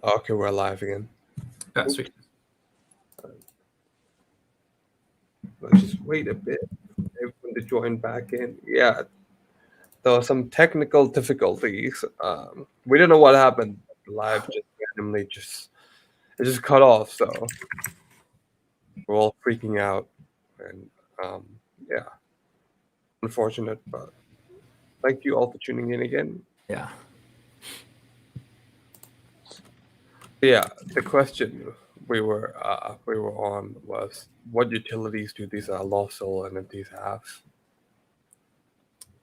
Okay, we're live again. Oh, Oops. sweet. Let's just wait a bit for everyone to join back in. Yeah, there were some technical difficulties. We don't know what happened. Live just randomly it just cut off. So we're all freaking out, and um, yeah, unfortunate. But thank you all for tuning in again. Yeah. Yeah, the question we were on was what utilities do these lost soul entities have?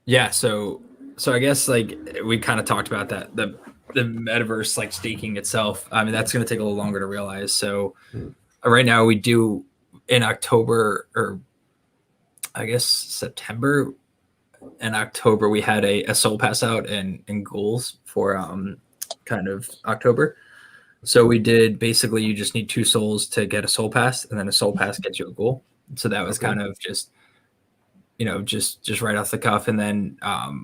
Yeah. So I guess like we kind of talked about that the metaverse like staking itself. I mean, that's going to take a little longer to realize. So Mm. right now we do in October or I guess September and October we had a soul pass out and goals for kind of October. So we did basically you just need 2 souls to get a soul pass, and then a soul pass gets you a goal. So that was Okay. kind of just just right off the cuff. And then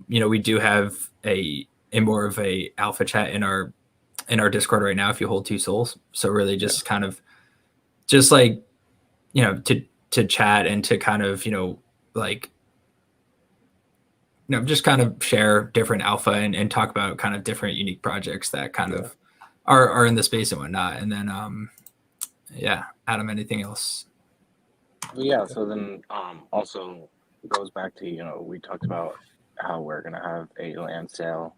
we do have a more of a alpha chat in our Discord right now if you hold 2 souls. So really Yeah. just kind of just like to chat and to kind of like just kind of share different alpha and talk about kind of different unique projects that kind Yeah. of are in the space and whatnot. And then yeah, Adam, anything else? Yeah, so then also goes back to, we talked about how we're gonna have a land sale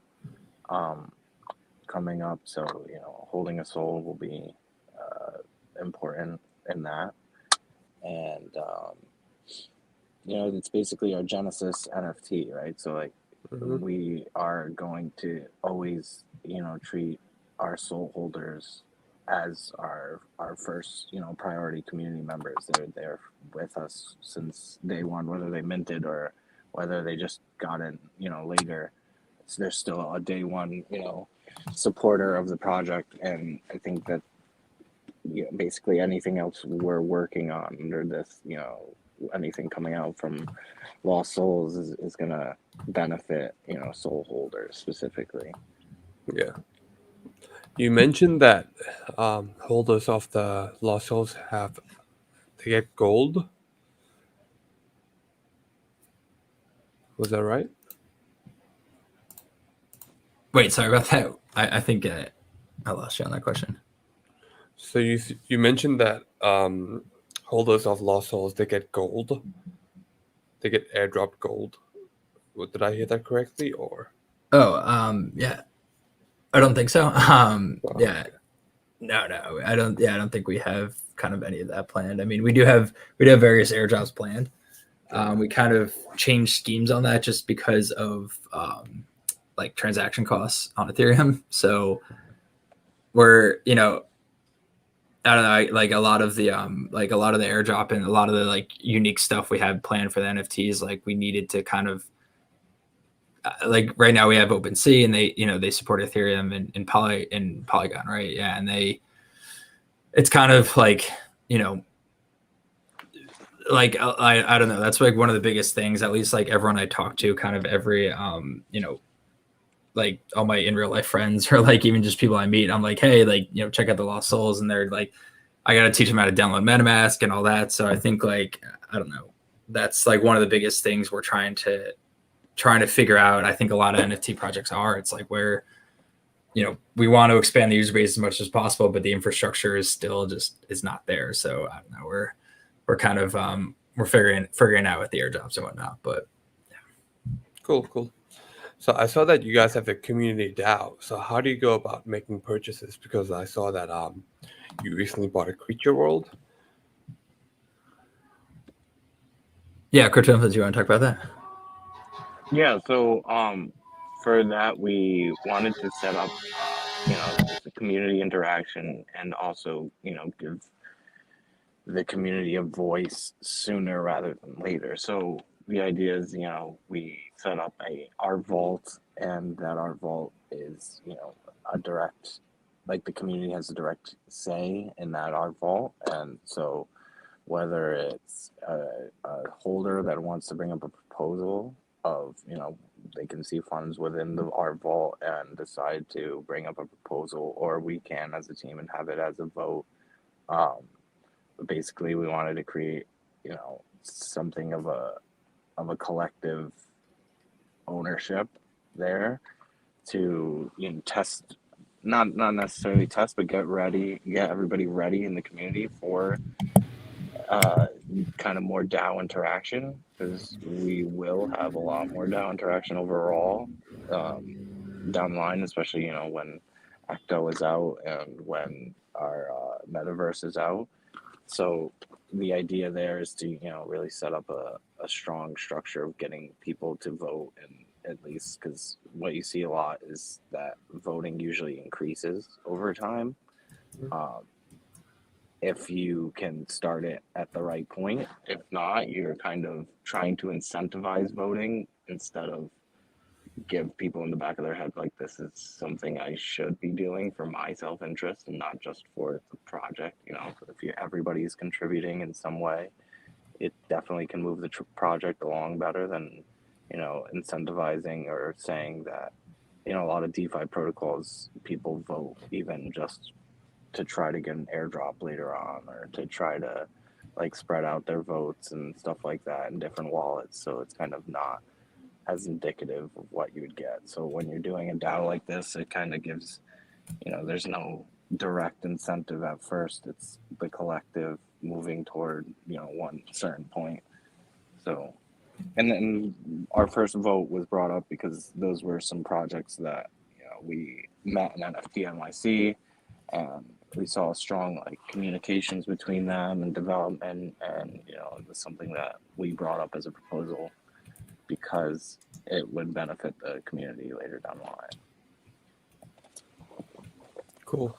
um coming up. So, holding a soul will be important in that. And it's basically our Genesis NFT, right? So like Hmm. we are going to always, treat our soul holders as our first, priority community members. They're there with us since day one, whether they minted or whether they just got in, later. They're still a day one, supporter of the project. And I think that basically anything else we're working on under this, anything coming out from Lost Souls is gonna benefit, soul holders specifically. Yeah. You mentioned that holders of the lost souls have they get gold. Was that right? Wait, sorry about that. I think I lost you on that question. So you mentioned that holders of lost souls they get gold. They get airdrop gold. Did I hear that correctly? Or Oh, yeah, I don't think so. oh, Yeah, no, I don't. Yeah, I don't think we have kind of any of that planned. I mean, we do have various airdrops planned. yeah, We kind of changed schemes on that just because of like transaction costs on Ethereum. So we're I don't know, like a lot of the airdrop and a lot of the like unique stuff we had planned for the NFTs. Like we needed to kind of like right now we have OpenSea and they support Ethereum and Polygon, right? Yeah, and it's kind of like you know like I don't know. That's like one of the biggest things. At least like everyone I talk to, kind of every like all my in real life friends or like even just people I meet, I'm like, hey, like check out the Lost Souls, and they're like, I got to teach them how to download MetaMask and all that. So I think like I don't know. That's like one of the biggest things we're trying to figure out. I think a lot of NFT projects are. It's like where we want to expand the user base as much as possible, but the infrastructure is still just is not there. So I don't know. We're kind of we're figuring out with the airdrops and whatnot. But cool, cool. So I saw that you guys have a community DAO. So how do you go about making purchases? Because I saw that you recently bought a creature world. yeah, crypto influence. You want to talk about that? Yeah, so for that we wanted to set up just a community interaction and also, give the community a voice sooner rather than later. So the idea is, we set up our vault, and that our vault is, a direct, like the community has a direct say in that our vault. And so whether it's a holder that wants to bring up a proposal of, you know, they can see funds within our vault and decide to bring up a proposal, or we can as a team and have it as a vote. Basically, we wanted to create, you know, something of a collective ownership there to, you know, test, not necessarily test, but get everybody ready in the community for kind of more DAO interaction, because we will have a lot more DAO interaction overall down the line, especially, you know, when Ecto is out and when our metaverse is out. So the idea there is to, you know, really set up a strong structure of getting people to vote, and at least, because what you see a lot is that voting usually increases over time. If you can start it at the right point. If not, you're kind of trying to incentivize voting instead of give people in the back of their head like, this is something I should be doing for my self-interest and not just for the project. You know, if everybody's contributing in some way, it definitely can move the project along better than, you know, incentivizing or saying that, you know, a lot of DeFi protocols, people vote even just to try to get an airdrop later on, or to try to like spread out their votes and stuff like that in different wallets. So it's kind of not as indicative of what you would get. So when you're doing a DAO like this, it kind of gives, you know, there's no direct incentive at first. It's the collective moving toward, you know, one certain point. So, and then our first vote was brought up because those were some projects that, you know, we met in NFT NYC, and we saw strong like communications between them and development, and, you know, it was something that we brought up as a proposal because it would benefit the community later down the line. Cool.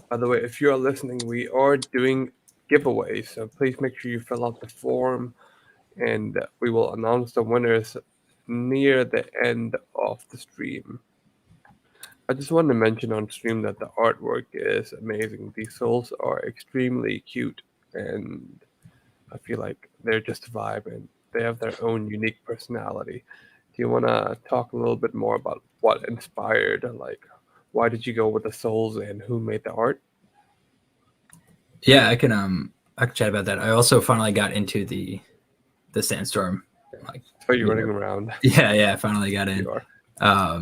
By the way, if you are listening, we are doing giveaways, so please make sure you fill out the form, and we will announce the winners near the end of the stream. I just wanted to mention on stream that the artwork is amazing. These souls are extremely cute, and I feel like they're just a vibe, and they have their own unique personality. Do you want to talk a little bit more about what inspired, like, why did you go with the souls and who made the art? Yeah, I can chat about that. I also finally got into the SandStorm. Like, so you're running around. Yeah, I finally got in. You are.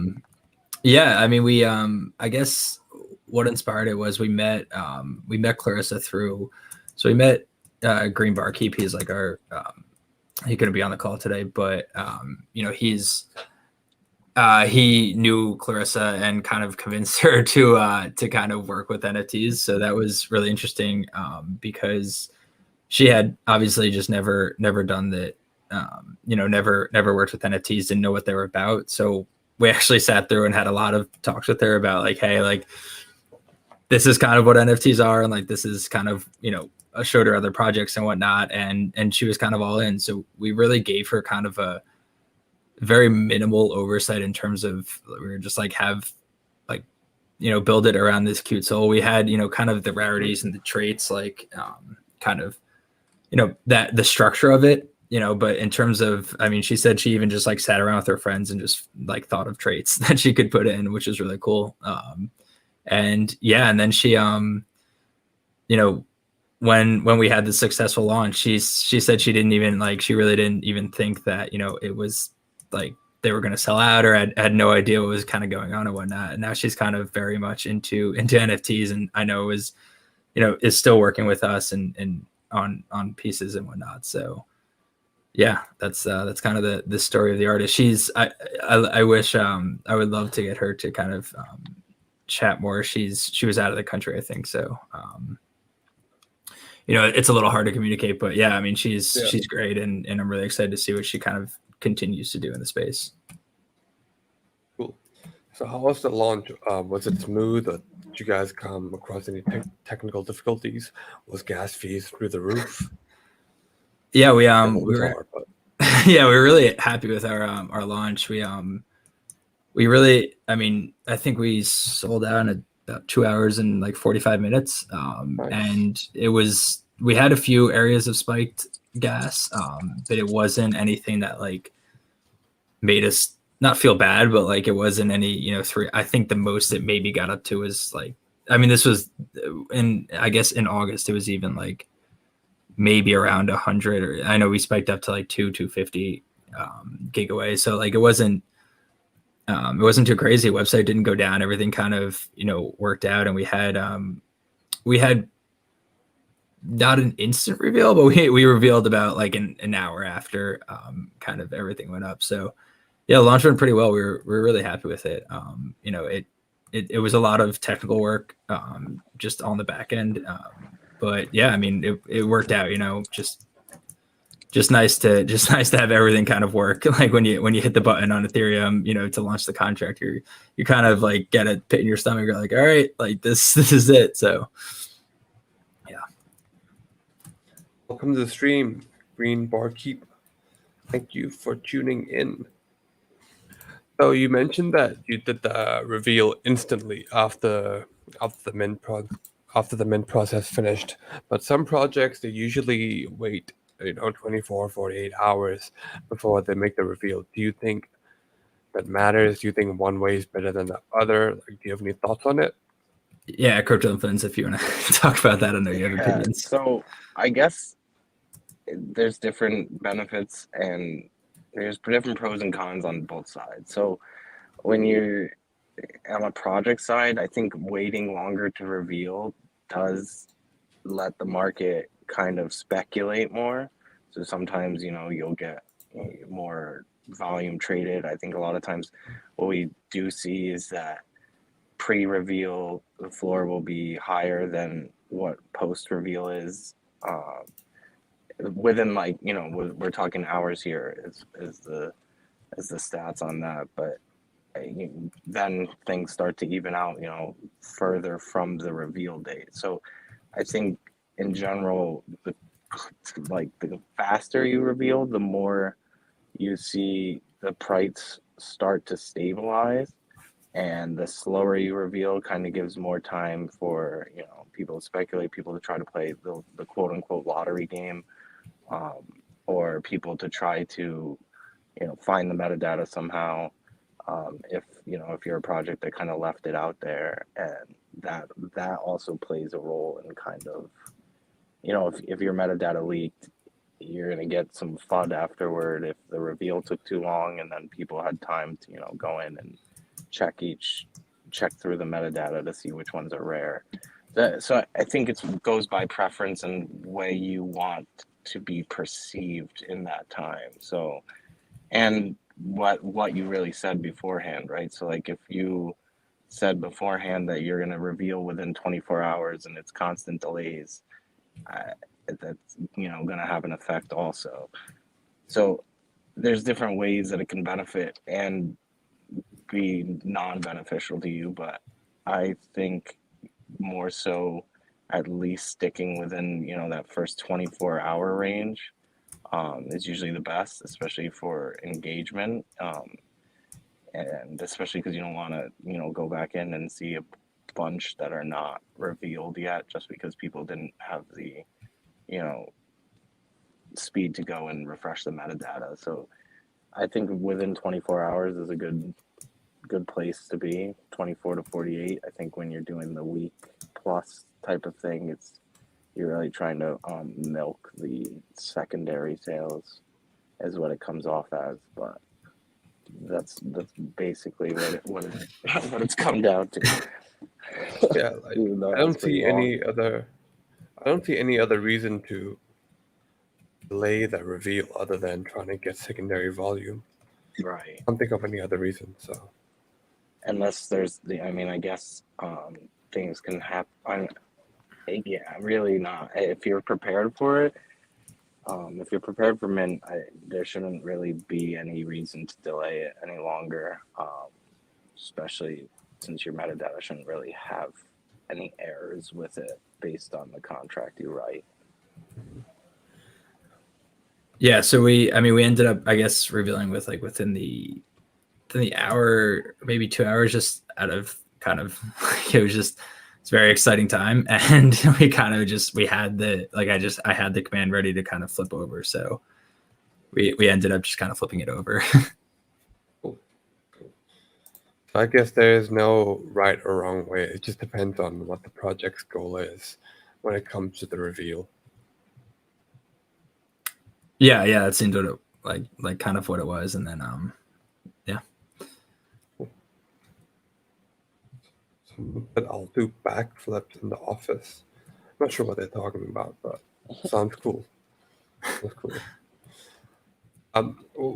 Yeah, I mean, we I guess what inspired it was we met Clarissa through, so we met Green Barkeep. He's like our he couldn't be on the call today, but you know, he knew Clarissa and kind of convinced her to kind of work with NFTs. So that was really interesting because she had obviously just never done that, you know, never worked with NFTs, didn't know what they were about. So we actually sat through and had a lot of talks with her about like, hey, like, this is kind of what NFTs are, and like, this is kind of, you know, I showed her other projects and whatnot, and she was kind of all in. So we really gave her kind of a very minimal oversight in terms of, we were just like, have like, you know, build it around this cute soul. We had, you know, kind of the rarities and the traits, like kind of, you know, that the structure of it, you know, but in terms of, I mean, she said she even just like sat around with her friends and just like thought of traits that she could put in, which is really cool. And yeah, and then she, you know, when we had the successful launch, she said she didn't even like, she really didn't even think that, you know, it was like they were going to sell out, or had no idea what was kind of going on and whatnot. And now she's kind of very much into NFTs, and I know is, you know, is still working with us and on pieces and whatnot. So yeah, that's kind of the story of the artist. I wish I would love to get her to kind of chat more. She was out of the country, I think. So you know, it's a little hard to communicate, but yeah, I mean, she's great, and I'm really excited to see what she kind of continues to do in the space. Cool. So how was the launch? Was it smooth, or did you guys come across any technical difficulties? Was gas fees through the roof? Yeah, we were yeah, we were really happy with our launch. We really, I mean, I think we sold out in about 2 hours and like 45 minutes. Nice. And we had a few areas of spiked gas, but it wasn't anything that like made us not feel bad, but like it wasn't any, you know, three. I think the most it maybe got up to was like, I mean, this was I guess in August, it was even like maybe around 100, or I know we spiked up to like 250 gigaways. So like it wasn't too crazy. Website didn't go down. Everything kind of, you know, worked out, and we had not an instant reveal, but we revealed about like an hour after kind of everything went up. So yeah, launch went pretty well. We were really happy with it. You know, it was a lot of technical work just on the back end. But yeah, I mean, it worked out, you know, just nice to have everything kind of work. Like when you hit the button on Ethereum, you know, to launch the contract, you kind of like get a pit in your stomach. You're like, all right, like this is it. So yeah. Welcome to the stream, Green Barkeep. Thank you for tuning in. So you mentioned that you did the reveal instantly after the mint process finished, but some projects they usually wait, 24, 48 hours before they make the reveal. Do you think that matters? Do you think one way is better than the other? Like, do you have any thoughts on it? Yeah, crypto influence. If you want to talk about that, I know you have opinions. So I guess there's different benefits and there's different pros and cons on both sides. So when you're on a project side, I think waiting longer to reveal does let the market kind of speculate more. So sometimes, you know, you'll get more volume traded. I think a lot of times what we do see is that pre-reveal, the floor will be higher than what post-reveal is. Within like, you know, we're talking hours here is the stats on that, but then things start to even out, you know, further from the reveal date. So I think in general, the faster you reveal, the more you see the price start to stabilize, and the slower you reveal kind of gives more time for, you know, people to speculate, people to try to play the quote unquote lottery game, or people to try to, you know, find the metadata somehow. If you know, if you're a project that kind of left it out there, and that also plays a role in kind of, you know, if your metadata leaked, you're gonna get some FUD afterward if the reveal took too long, and then people had time to, you know, go in and check through the metadata to see which ones are rare. So I think it goes by preference and way you want to be perceived in that time. So, and what you really said beforehand, right? So like if you said beforehand that you're going to reveal within 24 hours and it's constant delays, that's, you know, going to have an effect also. So there's different ways that it can benefit and be non-beneficial to you, but I think more so at least sticking within, you know, that first 24-hour range is usually the best, especially for engagement, and especially because you don't want to, you know, go back in and see a bunch that are not revealed yet just because people didn't have the, you know, speed to go and refresh the metadata. So I think within 24 hours is a good place to be. 24 to 48. I think when you're doing the week plus type of thing, you're really trying to milk the secondary sales is what it comes off as, but that's basically what it's come down to. Yeah, like, I don't see any other reason to delay the reveal other than trying to get secondary volume. Right. I don't think of any other reason. So unless there's I guess things can happen. Yeah, really not. If you're prepared for it, if you're prepared for mint, there shouldn't really be any reason to delay it any longer, especially since your metadata shouldn't really have any errors with it based on the contract you write. Yeah, so we ended up, I guess, revealing with like within the hour, maybe 2 hours, just out of kind of it's a very exciting time, and we kind of we had I had the command ready to kind of flip over, so we ended up just kind of flipping it over. I guess there is no right or wrong way. It just depends on what the project's goal is when it comes to the reveal. Yeah, that seemed what it, like kind of what it was, and then yeah. But I'll do backflips in the office. Not sure what they're talking about, but sounds cool. Sounds cool.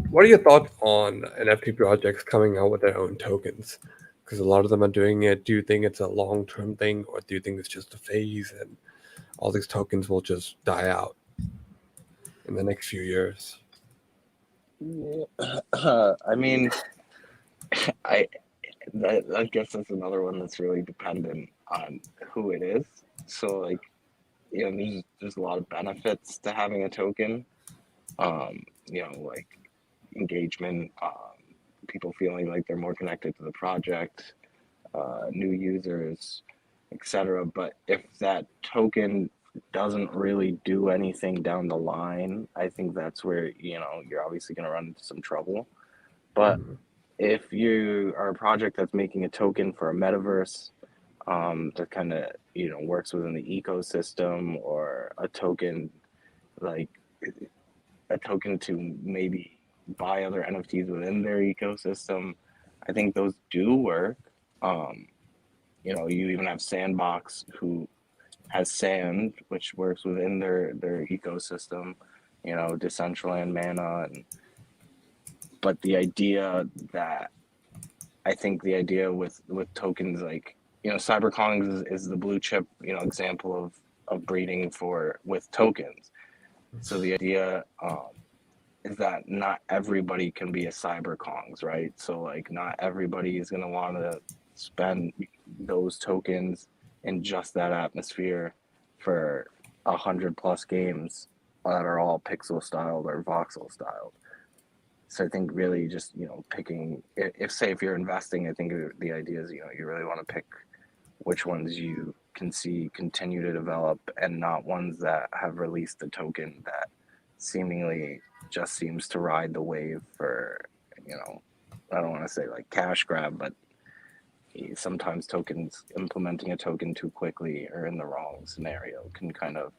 What are your thoughts on NFT projects coming out with their own tokens? Because a lot of them are doing it. Do you think it's a long-term thing, or do you think it's just a phase and all these tokens will just die out in the next few years? I mean, I I guess that's another one that's really dependent on who it is. So like, there's a lot of benefits to having a token. Like engagement, people feeling like they're more connected to the project, new users, etc. But if that token doesn't really do anything down the line, I think that's where you're obviously going to run into some trouble. But if you are a project that's making a token for a metaverse, that kind of works within the ecosystem, or a token like a token to maybe buy other NFTs within their ecosystem, I think those do work. You even have Sandbox, who has Sand, which works within their ecosystem. Decentraland, Mana, but the idea that I think the idea with tokens, like CyberKongs is the blue chip example of breeding with tokens. So the idea is that not everybody can be a CyberKongs, right? So like not everybody is going to want to spend those tokens in just that atmosphere for 100+ games that are all pixel styled or voxel styled. So I think really just picking, if you're investing, I think the idea is you really want to pick which ones you can see continue to develop, and not ones that have released a token that seemingly just seems to ride the wave for I don't want to say like cash grab, but sometimes implementing a token too quickly or in the wrong scenario can kind of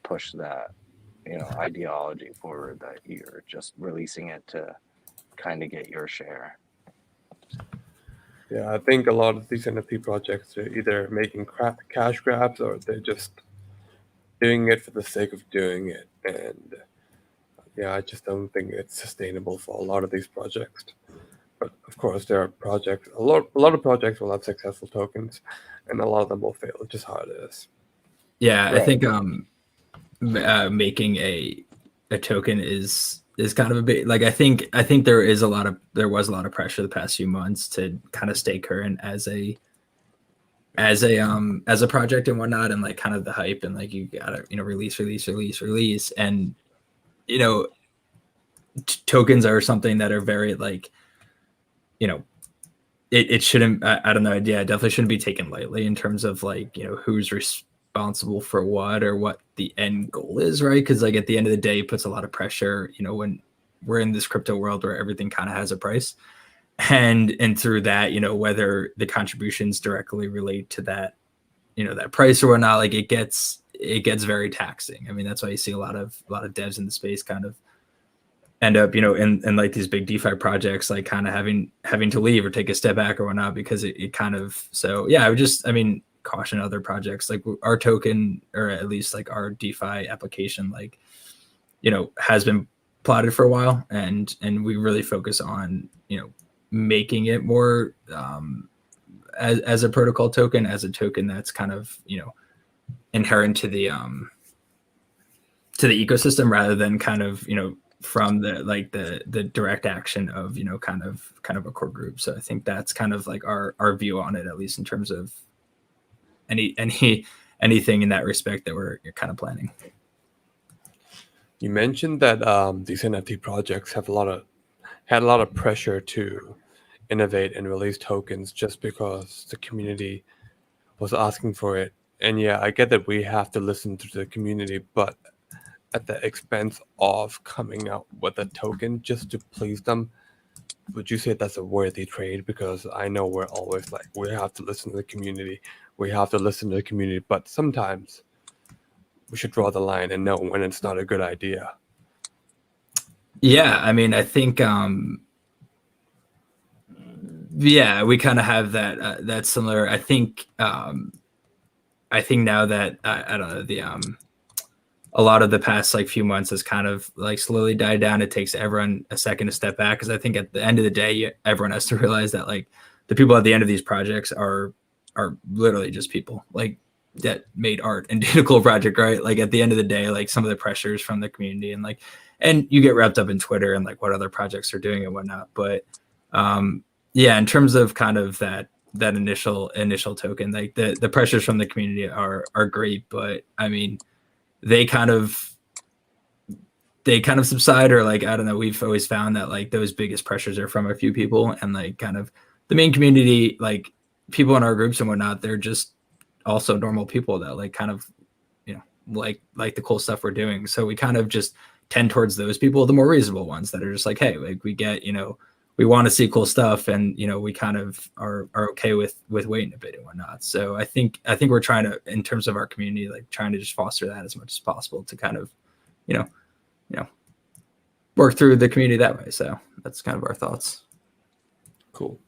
push that ideology forward, that you're just releasing it to kind of get your share. Yeah, I think a lot of these NFT projects are either making cash grabs, or they're just doing it for the sake of doing it. And yeah, I just don't think it's sustainable for a lot of these projects. But of course, there are projects. A lot of projects will have successful tokens, and a lot of them will fail. It's just how it is. Yeah, I Right. think making a token is kind of a bit like I think there was a lot of pressure the past few months to kind of stay current as a project and whatnot, and like kind of the hype, and like you gotta release, and tokens are something that are very like it shouldn't, I don't know, yeah, it definitely shouldn't be taken lightly in terms of like who's responsible for what, or what the end goal is, right? Because like at the end of the day, it puts a lot of pressure when we're in this crypto world where everything kind of has a price, and through that whether the contributions directly relate to that that price or whatnot, like it gets very taxing. I mean, that's why you see a lot of devs in the space kind of end up in like these big DeFi projects like kind of having to leave or take a step back or whatnot, because it kind of, so yeah, I mean caution other projects like our token, or at least like our DeFi application, like has been plotted for a while, and we really focus on making it more as a protocol token, as a token that's kind of inherent to the ecosystem, rather than kind of from the direct action of kind of a core group. So I think that's kind of like our view on it, at least in terms of anything in that respect that we're kind of planning. You mentioned that these NFT projects had a lot of pressure to innovate and release tokens just because the community was asking for it. And yeah, I get that we have to listen to the community, but at the expense of coming out with a token just to please them, would you say that's a worthy trade? Because I know we're always like, we have to listen to the community, we have to listen to the community, but sometimes we should draw the line and know when it's not a good idea. Yeah, I mean, I think yeah, we kind of have that similar. I think now that I don't know, the a lot of the past like few months has kind of like slowly died down. It takes everyone a second to step back, because I think at the end of the day, everyone has to realize that like the people at the end of these projects are literally just people like that made art and did a cool project, right? Like at the end of the day, like some of the pressures from the community and you get wrapped up in Twitter and like what other projects are doing and whatnot. But yeah, in terms of kind of that initial token, like the pressures from the community are great, but I mean, they kind of subside, or like I don't know, we've always found that like those biggest pressures are from a few people, and like kind of the main community, like people in our groups and whatnot, they're just also normal people that like kind of, you know, like the cool stuff we're doing. So we kind of just tend towards those people, the more reasonable ones that are just like, hey, like we get, you know, we want to see cool stuff, and you know, we kind of are okay with waiting a bit and whatnot. So I think we're trying to, in terms of our community, like trying to just foster that as much as possible to kind of, you know, work through the community that way. So that's kind of our thoughts. Cool.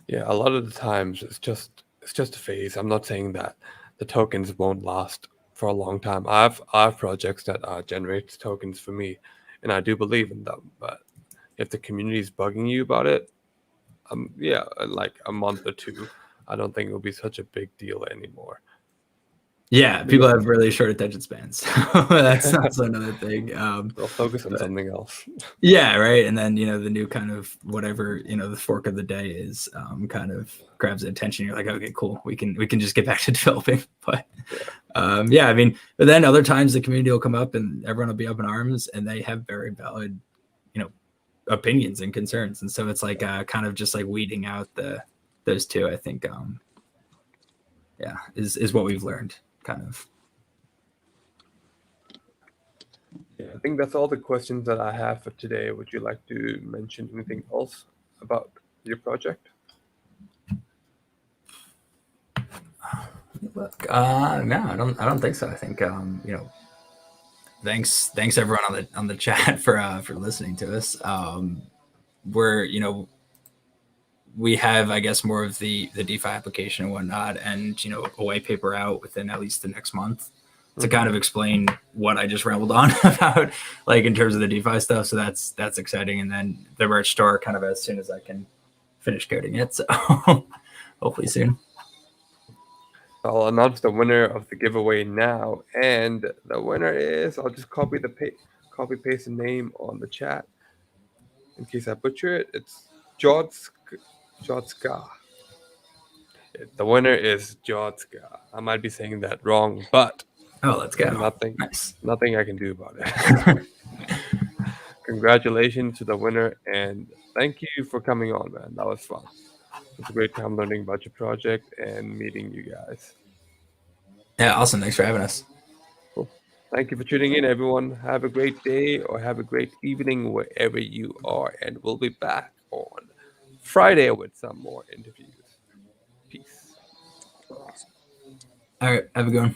Yeah, a lot of the times it's just a phase. I'm not saying that the tokens won't last for a long time. I have projects that generate tokens for me, and I do believe in them. But if the community is bugging you about it, yeah, in like a month or two, I don't think it'll be such a big deal anymore. Yeah, people have really short attention spans. That's another thing. They'll focus on something else. Yeah, right. And then, you know, the new kind of whatever, you know, the fork of the day is kind of grabs attention. You're like, okay, cool. We can just get back to developing. But yeah, I mean, but then other times the community will come up and everyone will be up in arms, and they have very valid, you know, opinions and concerns. And so it's like kind of just like weeding out those two, I think yeah, is what we've learned kind of. Yeah, I think that's all the questions that I have for today. Would you like to mention anything else about your project? Look, no, I don't think so. I think you know, thanks everyone on the chat for listening to us. We're, you know, we have, I guess, more of the DeFi application and whatnot, and you know, a white paper out within at least the next month to kind of explain what I just rambled on about, like in terms of the DeFi stuff. So that's exciting, and then the merch store kind of as soon as I can finish coding it. So hopefully soon. I'll announce the winner of the giveaway now, and the winner is, I'll just copy paste the name on the chat in case I butcher it. It's Jodska. The winner is Jodska. I might be saying that wrong, but let's go. Nothing I can do about it. Congratulations to the winner, and thank you for coming on, man. That was fun. It was a great time learning about your project and meeting you guys. Yeah, awesome. Thanks for having us. Cool. Thank you for tuning in, everyone. Have a great day or have a great evening wherever you are, and we'll be back on Friday with some more interviews. Peace. All right, have a good one.